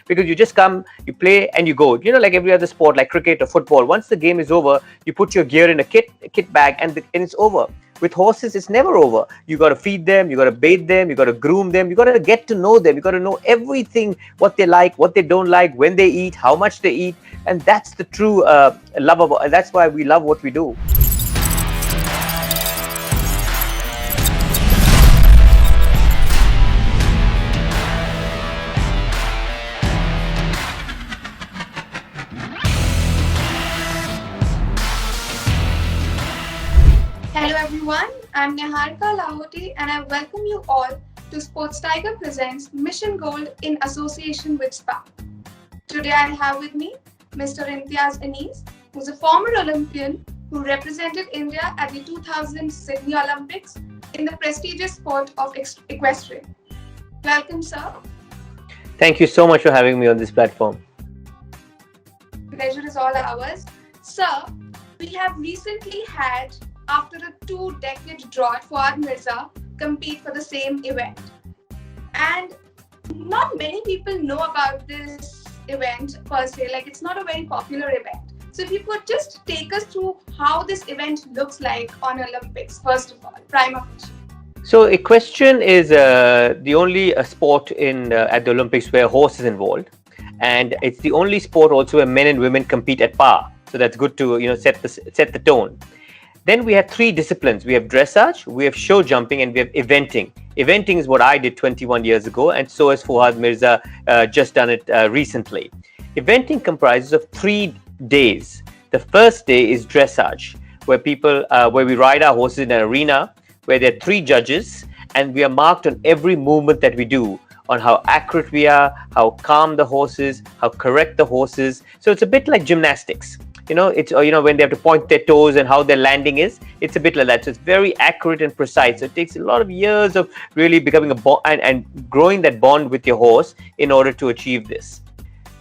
because you just come, you play, and you go. Like every other sport, like cricket or football. Once the game is over, you put your gear in a kit bag, and it's over. With horses, it's never over. You got to feed them, you got to bathe them, you got to groom them, you got to get to know them, you got to know everything, what they like, what they don't like, when they eat, how much they eat, and that's the true love of. That's why we love what we do. Hello everyone, I'm Niharika Lahoti and I welcome you all to SportsTiger presents Mission Gold in association with SPA. Today I have with me Mr. Imtiaz Anees, who's a former Olympian who represented India at the 2000 Sydney Olympics in the prestigious sport of equestrian. Welcome, sir. Thank you so much for having me on this platform. Pleasure is all ours. Sir, we have recently had, after a 2-decade drought, Fuad Mirza compete for the same event. And not many people know about this event per se, like it's not a very popular event. So if you could just take us through how this event looks like on Olympics, first of all, prima facie. So equestrian is the only sport at the Olympics where a horse is involved, and it's the only sport also where men and women compete at par. So that's good to set the tone. Then we have 3 disciplines. We have dressage, we have show jumping, and we have eventing. Eventing is what I did 21 years ago, and so has Fuad Mirza just done it recently. Eventing comprises of 3 days. The first day is dressage, where we ride our horses in an arena, where there are 3 judges, and we are marked on every movement that we do, on how accurate we are, how calm the horse is, how correct the horse is. So it's a bit like gymnastics. It's when they have to point their toes and how their landing is. It's a bit like that. So it's very accurate and precise. So it takes a lot of years of really becoming a bond and growing that bond with your horse in order to achieve this.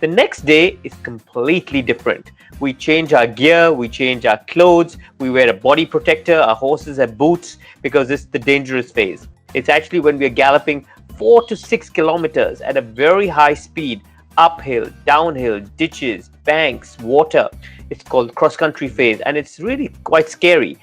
The next day is completely different. We change our gear, we change our clothes, we wear a body protector, our horses have boots because it's the dangerous phase. It's actually when we are galloping 4 to 6 kilometers at a very high speed, uphill, downhill, ditches, banks, water. It's called cross-country phase, and it's really quite scary.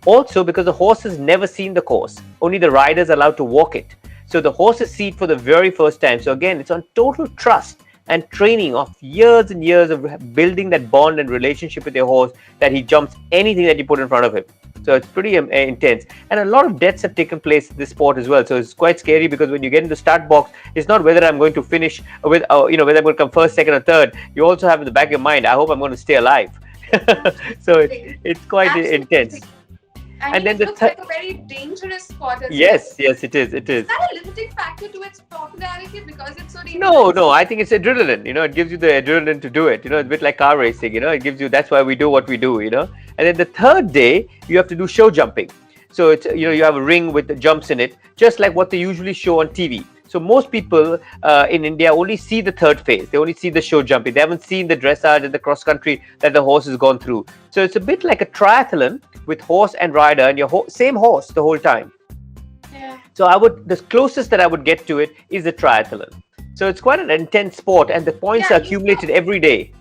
Also, because the horse has never seen the course, only the rider is allowed to walk it. So the horses see it for the very first time. So again, it's on total trust and training of years and years of building that bond and relationship with your horse that he jumps anything that you put in front of him. So it's pretty intense, and a lot of deaths have taken place in this sport as well. So it's quite scary because when you get in the start box, it's not whether I'm going to finish with, whether I'm going to come first, second, or third. You also have in the back of your mind, I hope I'm going to stay alive. So it's quite Absolutely. Intense. And then it looks like a very dangerous sport as yes, well. Yes, it is. Is that a limiting factor to its popularity because it's so dangerous? No, I think it's adrenaline. It gives you the adrenaline to do it. It's a bit like car racing. It gives you. That's why we do what we do. And then the third day you have to do show jumping. So it's you have a ring with the jumps in it, just like what they usually show on TV. So most people in India only see the third phase. They only see the show jumping. They haven't seen the dressage and the cross country that the horse has gone through. So it's a bit like a triathlon with horse and rider and your same horse the whole time. Yeah. So the closest that I would get to it is a triathlon. So it's quite an intense sport, and the points are accumulated every day.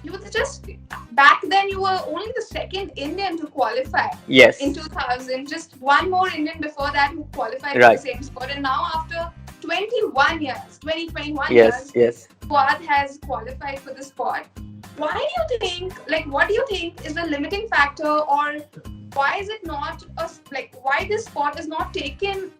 You were just back then. You were only the second Indian to qualify. Yes. In 2000, just one more Indian before that who qualified for the same sport, and now after 21 years, yes, Fuad has qualified for the sport. Why do you think? What do you think is the limiting factor, or why is it not why this sport is not taken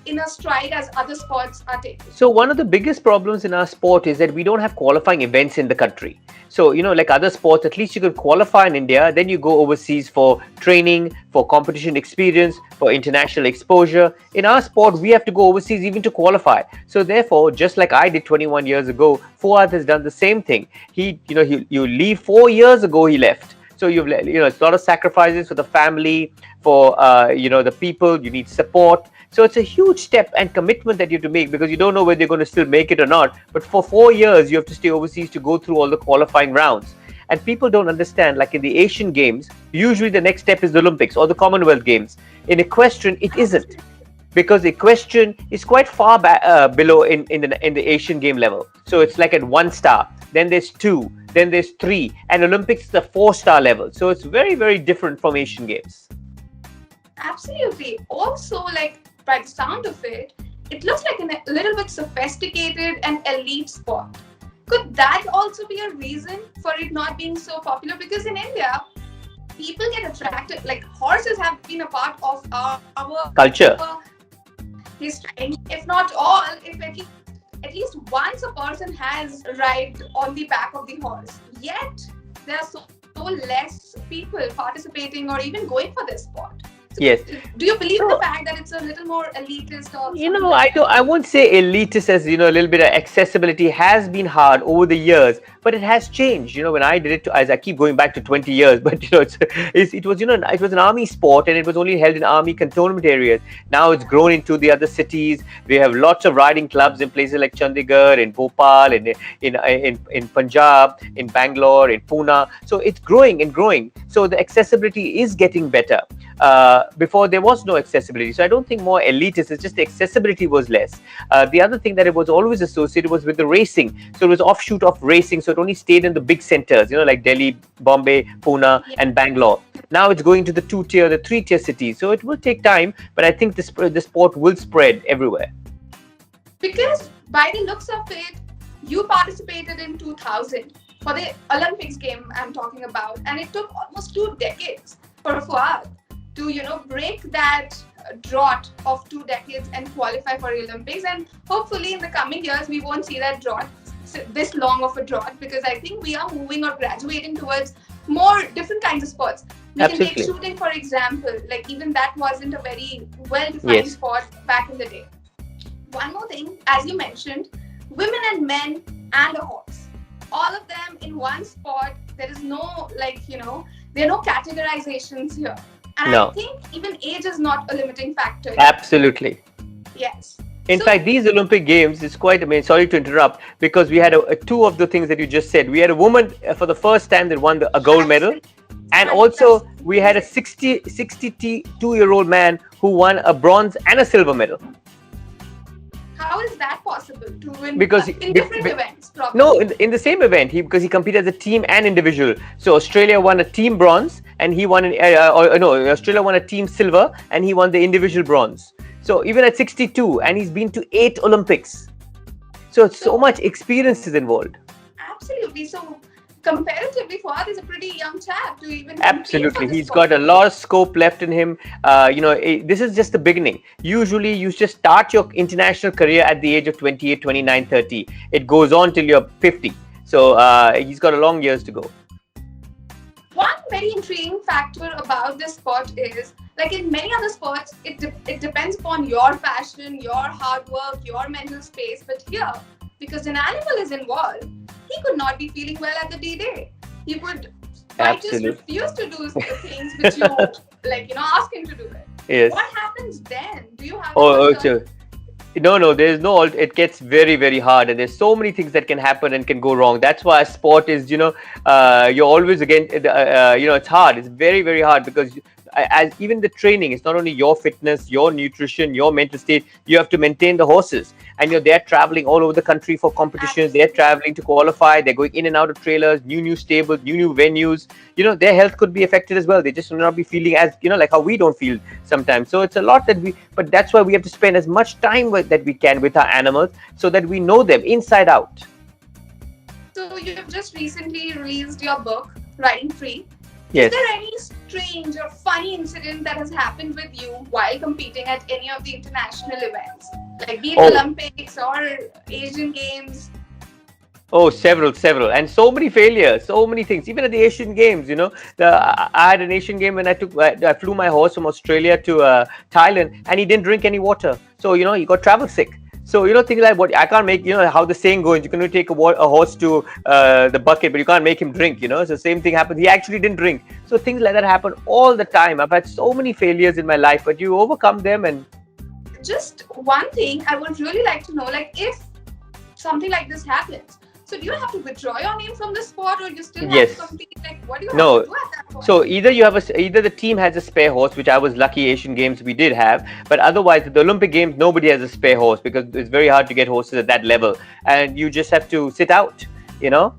in a stride as other sports are taken? So one of the biggest problems in our sport is that we don't have qualifying events in the country. So, like other sports, at least you can qualify in India, then you go overseas for training, for competition experience, for international exposure. In our sport, we have to go overseas even to qualify. So therefore, just like I did 21 years ago, Fuad has done the same thing. You leave 4 years ago, he left. So it's a lot of sacrifices for the family, for the people. You need support. So it's a huge step and commitment that you have to make because you don't know whether you're going to still make it or not. But for 4 years, you have to stay overseas to go through all the qualifying rounds. And people don't understand, like in the Asian Games, usually the next step is the Olympics or the Commonwealth Games. In equestrian, it isn't. because equestrian is quite far below in the Asian game level. So it's like at 1 star, then there's 2, then there's 3, and Olympics is the 4-star level. So it's very, very different from Asian Games. Absolutely. Also, like by the sound of it, it looks like a little bit sophisticated and elite sport. Could that also be a reason for it not being so popular? Because in India, people get attracted, like horses have been a part of our Culture. history. If not all, if at least once a person has ride on the back of the horse. Yet, there are so less people participating or even going for this sport. Yes. Do you believe the fact that it's a little more elitist or I won't say elitist, as a little bit of accessibility has been hard over the years, but it has changed. When I did it, as I keep going back to 20 years, but it was it was an army sport, and it was only held in army cantonment areas. Now it's grown into the other cities. We have lots of riding clubs in places like Chandigarh, in Bhopal, in Punjab, in Bangalore, in Pune. So it's growing and growing. So the accessibility is getting better. Before there was no accessibility, so I don't think more elitist. It's just the accessibility was less. The other thing that it was always associated was with the racing, so it was offshoot of racing, so it only stayed in the big centers, like Delhi, Bombay, Pune, and Bangalore. Now it's going to the 2-tier, the 3-tier cities, so it will take time, but I think the sport will spread everywhere. Because by the looks of it, you participated in 2000 for the Olympics game I'm talking about, and it took almost 2 decades for Fuad to break that drought of 2 decades and qualify for Olympics. And hopefully in the coming years we won't see that drought, this long of a drought, because I think we are moving or graduating towards more different kinds of sports. We Absolutely. can take shooting for example, like even that wasn't a very well-defined sport back in the day. One more thing, as you mentioned, women and men and a horse, all of them in one sport. There is no there are no categorizations here. And No. I think even age is not a limiting factor. Absolutely. Yes. In fact, these Olympic Games is quite amazing. Sorry to interrupt, because we had two of the things that you just said. We had a woman for the first time that won a gold medal, and also we had a 62-year-old man who won a bronze and a silver medal. How is that possible to win Because in different events? Probably. No, in the same event, because he competed as a team and individual. So Australia won a team bronze, and he won Australia won a team silver, and he won the individual bronze. So even at 62, and he's been to 8 Olympics. So so much experience is involved. Absolutely. So comparatively, Fuad is a pretty young chap to even. Absolutely, he's got a lot of scope left in him. This is just the beginning. Usually, you just start your international career at the age of 28, 29, 30. It goes on till you're 50. So he's got a long years to go. One very intriguing factor about this sport is, like in many other sports, it depends upon your passion, your hard work, your mental space. But here, because an animal is involved, he could not be feeling well at the D-Day. He would just refuse to do the things which you ask him to do it. Yes. What happens then? Do you have No, there's no. It gets very, very hard, and there's so many things that can happen and can go wrong. That's why a sport is, you're always it's hard. It's very, very hard, because as even the training, it's not only your fitness, your nutrition, your mental state. You have to maintain the horses, and they're traveling all over the country for competitions. They're traveling to qualify. They're going in and out of trailers, new stables, new venues. Their health could be affected as well. They just will not be feeling as like how we don't feel sometimes. So it's a lot but that's why we have to spend as much time that we can with our animals, so that we know them inside out. So you've just recently released your book, Riding Free. Yes. Is there any strange or funny incident that has happened with you while competing at any of the international events? Like be it Olympics or Asian Games? Oh, several, and so many failures, so many things. Even at the Asian Games, I had an Asian game when I flew my horse from Australia to Thailand, and he didn't drink any water. So he got travel sick. So things like what I can't make. How the saying goes, you can only take a horse to the bucket, but you can't make him drink. So same thing happened. He actually didn't drink. So things like that happen all the time. I've had so many failures in my life, but you overcome them. And just one thing I would really like to know, like if something like this happens, So do you have to withdraw your name from the sport, or you still have to Yes. compete? Like, what do you have No. to do at that point? So either the team has a spare horse, which I was lucky. Asian Games we did have, but otherwise at the Olympic Games nobody has a spare horse because it's very hard to get horses at that level, and you just have to sit out,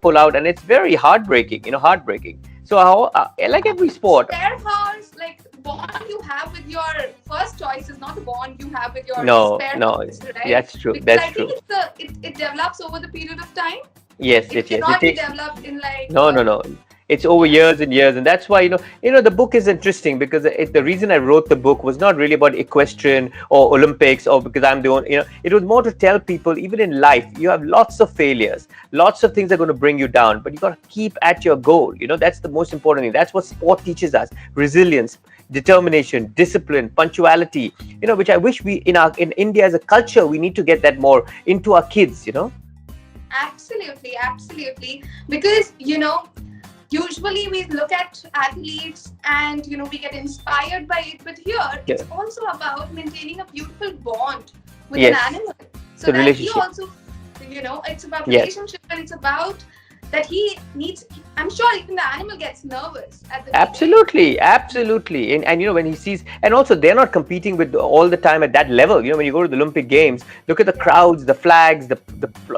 pull out, and it's very heartbreaking. Heartbreaking. So like every sport. Spare horse, like the bond you have with your first choice is not the bond you have with your No, spare no, horse, right? that's true. Because That's I think true. it develops over the period of time. Yes, It yes, yes. cannot be developed in No, no, no. It's over years and years, and that's why the book is interesting because the reason I wrote the book was not really about equestrian or Olympics or because I'm the one. It was more to tell people even in life you have lots of failures, lots of things are going to bring you down, but you got to keep at your goal. That's the most important thing. That's what sport teaches us: resilience, determination, discipline, punctuality. Which I wish we in India as a culture we need to get that more into our kids. Absolutely, absolutely. Because usually we look at athletes and we get inspired by it, but here it's also about maintaining a beautiful bond with an animal, so that he also it's about relationship, and it's about that he needs. I'm sure even the animal gets nervous at the absolutely and when he sees, and also they're not competing with all the time at that level. When you go to the Olympic Games, look at the crowds, the flags, the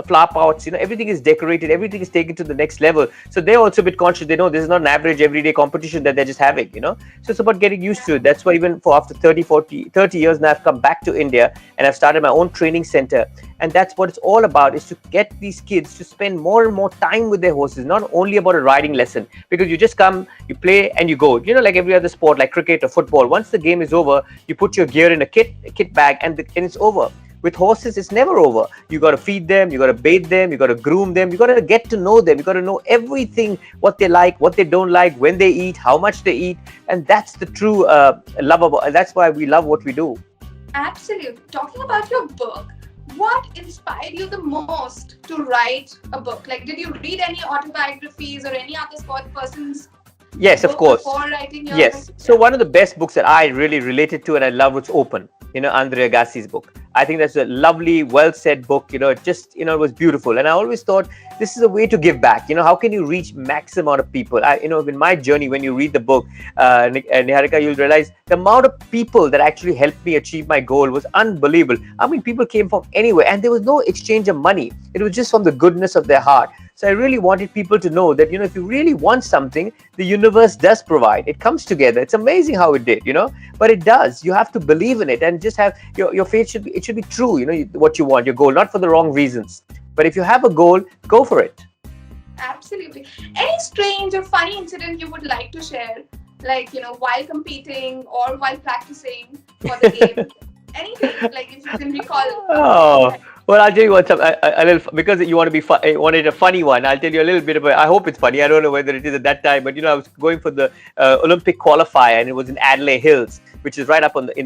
flower pots, everything is decorated, everything is taken to the next level, so they're also a bit conscious. They know this is not an average everyday competition that they're just having. So it's about getting used to it. That's why even for after 30 years now, I've come back to India and I've started my own training center, and that's what it's all about, is to get these kids to spend more and more time with their horses, not only about a riding lesson, because you just come, you play and you go, like every other sport like cricket or football. Once the game is over, you put your gear in a kit bag and it's over. With horses, it's never over. You got to feed them, you got to bathe them, you got to groom them, you got to get to know them, you got to know everything, what they like, what they don't like, when they eat, how much they eat, and that's the true love of. That's why we love what we do. Absolutely. Talking about your book, what inspired you the most to write a book? Like, did you read any autobiographies or any other sport person's Yes, of course. before writing your Yes. So one of the best books that I really related to and I love was Open, Andrea Garcia's book. I think that's a lovely, well said book. It was beautiful. And I always thought this is a way to give back. How can you reach maximum amount of people? In my journey, when you read the book, Niharika, you'll realize the amount of people that actually helped me achieve my goal was unbelievable. I mean, people came from anywhere and there was no exchange of money. It was just from the goodness of their heart. So I really wanted people to know that, if you really want something, the universe does provide. It comes together. It's amazing how it did, but it does. You have to believe in it and just have your faith should be true, what you want, your goal, not for the wrong reasons. But if you have a goal, go for it. Absolutely. Any strange or funny incident you would like to share, like, while competing or while practicing for the game? Anything, like if you can recall. Oh. Well, I'll tell you what's up. A little, because you want to be wanted a funny one. I'll tell you a little bit about. I hope it's funny. I don't know whether it is at that time, but I was going for the Olympic qualifier, and it was in Adelaide Hills, which is right up on as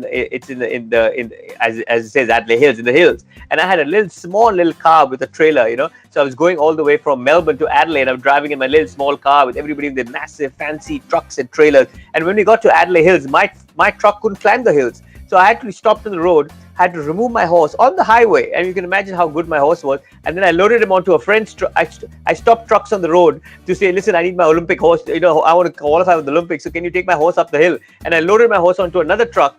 it says Adelaide Hills, in the hills. And I had a small little car with a trailer, So I was going all the way from Melbourne to Adelaide. I was driving in my little small car with everybody in their massive fancy trucks and trailers. And when we got to Adelaide Hills, my truck couldn't climb the hills. So I actually stopped on the road, had to remove my horse on the highway, and you can imagine how good my horse was. And then I loaded him onto a friend's truck. I stopped trucks on the road to say, listen, I need my Olympic horse. I want to qualify with the Olympics. So can you take my horse up the hill? And I loaded my horse onto another truck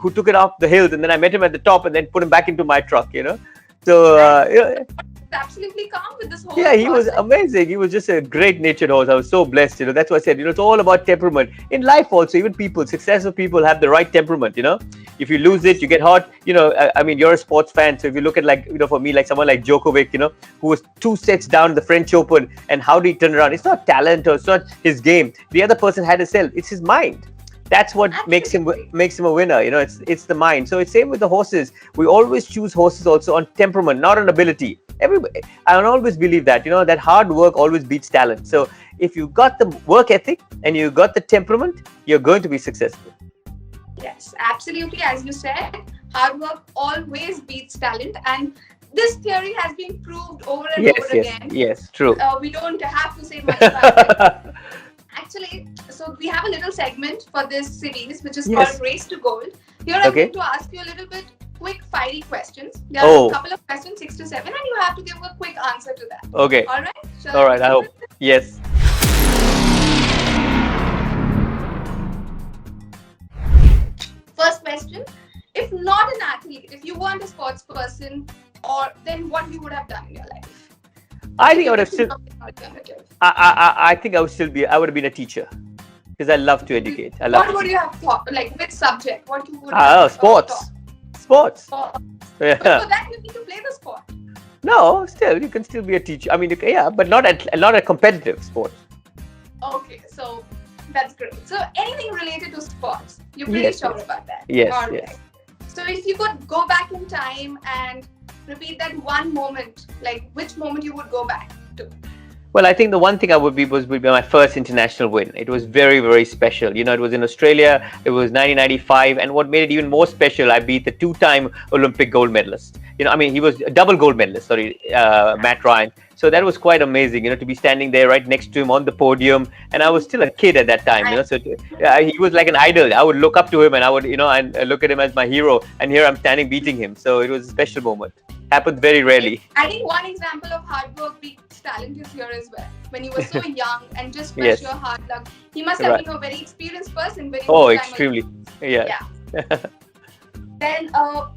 who took it up the hills. And then I met him at the top and then put him back into my truck, So, absolutely calm with this horse. Yeah, he was amazing. He was just a great natured horse. I was so blessed. That's why I said, it's all about temperament. In life also, even successful people have the right temperament, If you lose it, you get hot. I mean, you're a sports fan. So if you look at for me, like someone like Djokovic, who was 2 sets down in the French Open, and how did he turn around? It's not talent or it's not his game. The other person had a cell. It's his mind. That's what makes him a winner. It's the mind. So it's same with the horses. We always choose horses also on temperament, not on ability. I always believe that, that hard work always beats talent. So if you got the work ethic and you got the temperament, you're going to be successful. Yes, absolutely. As you said, hard work always beats talent. And this theory has been proved over and over again. Yes, true. We don't have to say much about it. Actually, so we have a little segment for this series, which is called Race to Gold. Here I'm going to ask you a little bit quick fiery questions. There are Oh, a couple of questions, 6 to 7, and you have to give a quick answer to that. okay. All right? All right. I hope. Yes. First question. If not an athlete, if you weren't a sports person, or then what you would have done in your life? I think I would have still. Alternative. I think I would still be. I would have been a teacher because I love to educate. I love. What would you have thought? Like which subject? What you would Oh, have sports. Sports. But Yeah. for that you need to play the sport. No, still you can still be a teacher. I mean, yeah, but not a competitive sport. Okay, so that's great. So anything related to sports, you're pretty Yes, sure yes. about that. Yes, All yes. right. So if you could go back in time and repeat that one moment, like which moment you would go back to? Well, I think the one thing I would be my first international win. It was very, very special. You know, it was in Australia. It was 1995, and what made it even more special, I beat the two-time Olympic gold medalist. You know, I mean, he was a double gold medalist. Sorry, Matt Ryan. So that was quite amazing. You know, to be standing there right next to him on the podium, and I was still a kid at that time. You know, so he was like an idol. I would look up to him, and I would, you know, and look at him as my hero. And here I'm standing beating him. So it was a special moment. Happens very rarely. I think one example of hard work beats talent is here as well. When you were so young and just fresh Yes. your hard luck, he must have Right. been a very experienced person. Very Oh, good time extremely. Yeah. Yeah. Then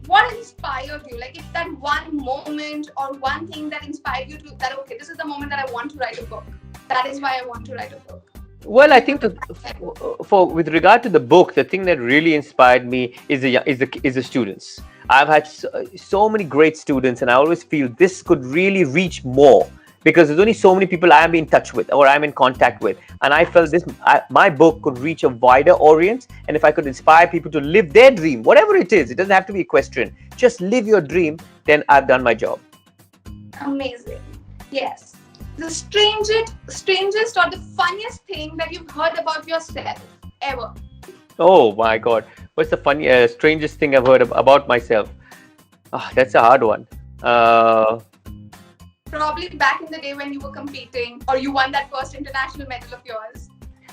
what inspired you? Like if that one moment or one thing that inspired you to that, okay, this is the moment that I want to write a book. That is why I want to write a book. Well, I think with regard to the book, the thing that really inspired me is the students. I've had so many great students, and I always feel this could really reach more because there's only so many people I am in touch with or I'm in contact with, and I felt my book could reach a wider audience. And if I could inspire people to live their dream, whatever it is, it doesn't have to be equestrian. Just live your dream, then I've done my job. Amazing. Yes. The strangest or the funniest thing that you've heard about yourself ever? Oh my God. What's the strangest thing I've heard about myself? Oh, that's a hard one. Probably back in the day when you were competing or you won that first international medal of yours.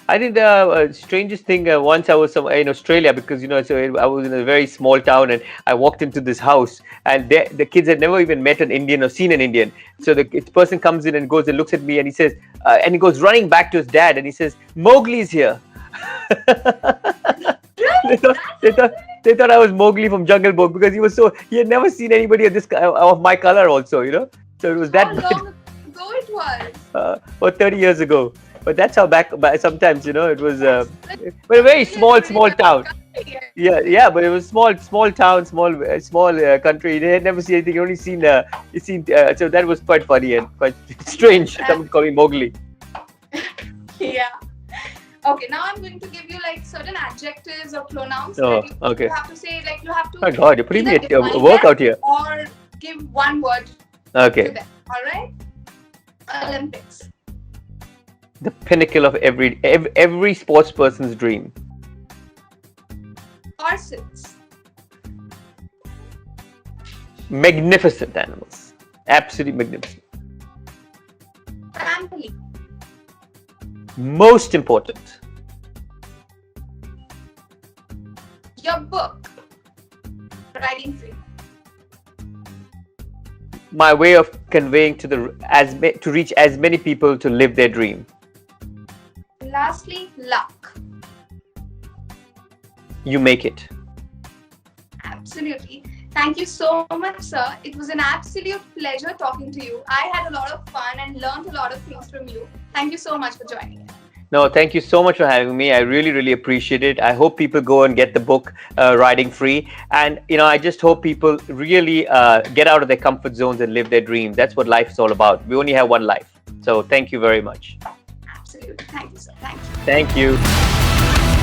I think the strangest thing once I was in Australia because I was in a very small town and I walked into this house and the kids had never even met an Indian or seen an Indian. So the person comes in and goes and looks at me and he says and he goes running back to his dad and he says, "Mowgli's here." They thought I was Mowgli from Jungle Book because he had never seen anybody of my color also, So it was that. How long ago it was? About 30 years ago. But that's how sometimes, it was but a very small town. Yeah, but it was small town, small country. They had never seen anything. Only seen, so that was quite funny and quite strange. Someone called me Mowgli. Yeah. Okay, now I'm going to give you like certain adjectives or pronouns. Oh, that okay. You have to say you have to. Oh my God, you're putting me either a define work them out here. Or give one word Okay. to them. All right. Olympics. The pinnacle of every sports person's dream. Horses. Magnificent animals. Absolutely magnificent. Family. Most important. Your book. Writing free. My way of conveying to reach as many people to live their dream. Lastly, luck. You make it. Absolutely. Thank you so much, sir. It was an absolute pleasure talking to you. I had a lot of fun and learned a lot of things from you. Thank you so much for joining us. No, thank you so much for having me. I really, really appreciate it. I hope people go and get the book, Riding Free. And, I just hope people really get out of their comfort zones and live their dreams. That's what life is all about. We only have one life. So thank you very much. Absolutely. Thank you, sir. Thank you. Thank you.